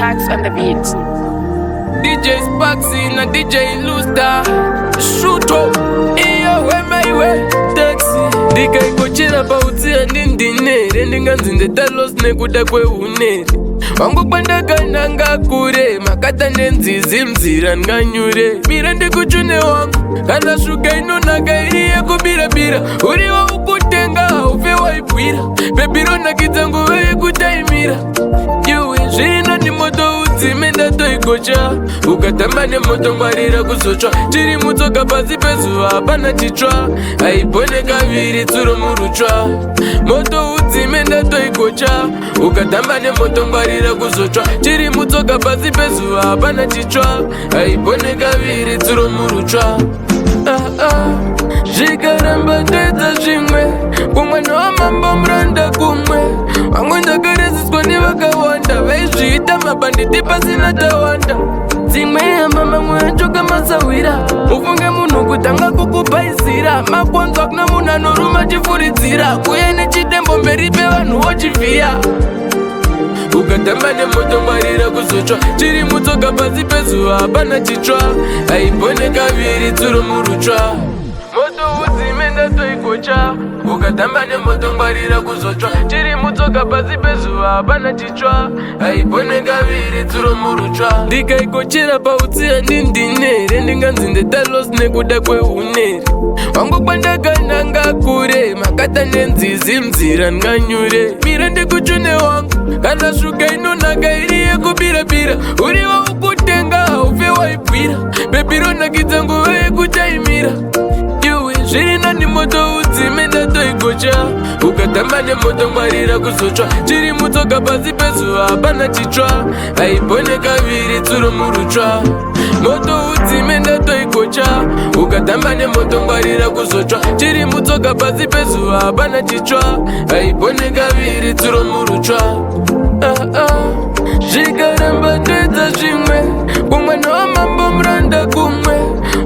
Tax on the beat. DJ Spaxy na DJ Lusta Shoot up, iyo way taxi Ndikaikochera pautia ndindinere Ndinganzi ndetalos nekuda kweunere Wangu pandakandanga kure Makata nenzizi mzira nganyure Mira ndikuchune wangu Kana shuka inonaka iriye kubira Uriwa ukutenga ufe waipwira Bebiro nakizangu weye kutaimira Zvina ni moto udzime Ndatoigocha Ukatamane moto ngwarira kuzochwa Chiri mutsoka pasi pezuva hapana chitsva Haibone kaviri tsuro murutsva Moto udzime Ndatoigocha Ukatamane moto ngwarira kuzochwa Chiri mutsoka pasi pezuva hapana chitsva Haibone kaviri tsuro murutsva Zvikaramba toedza zvimwe Kumwana wamambo muranda kumwe Vamwe ndakaresiswa nevakawanda Vaizviita mabhanditi pasina tawanda Dzimwe yamba mamwe achoka masawira Ufunge munhu kutanga kukupaizira Makwanzwa kuna munhu anoruma chifuridzira Kuye nechidembo mberi pevanhu wochivhiya Ukatamba nemoto ngwarira kuzochwa Chiri mutsoka pasi pezuva hapana chitsva Haibone kaviri tsuro murutsva Moto udzime Ndatoigocha Ukatamba nemoto ngwarira kuzochwa Chiri mutsoka pasi pezuva hapana chitsva Haibone kaviri tsuro murutsva Ndikaikochera pautsia ndindinere Ndinganzi ndetalos nekuda kweunere Wangu pandakandanga kure Makata nenzizi mzira nganyure Mira ndikuchune wangu Kana shuka inonaka iriye kubira Uriwa ukutenga ufe waipwira Bebiro nakizangu weye kutaimira Zvina ni moto udzime Ndatoigocha Ukatamba nemoto ngwarira kuzochwa Chiri mutsoka pasi pezuva hapana chitsva Haibone kaviri tsuro murutsva Moto udzime Ndatoigocha Ukatamba nemoto ngwarira kuzochwa Chiri mutsoka pasi pezuva hapana chitsva Haibone kaviri tsuro murutsva Zvikaramba toedza zvimwe Kumwana wamambo muranda kumwe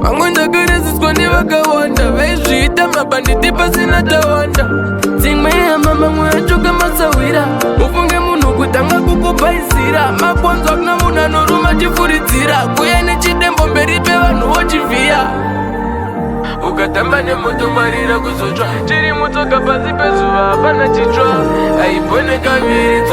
Vamwe ndakaresiswa nevakawanda Vaizviita mabhanditi pasina tawanda Dzimwe yamba mamwe achoka masawira Ufunge munhu kutanga kukupaizira Makwanzwa kuna munhu anoruma chifuridzira Kuye nechidembo mberi pevanhu wochivhiya Ukatamba nemoto ngwarira kuzochwa Chiri mutsoka pasi pezuva hapana chitsva Haibone kaviri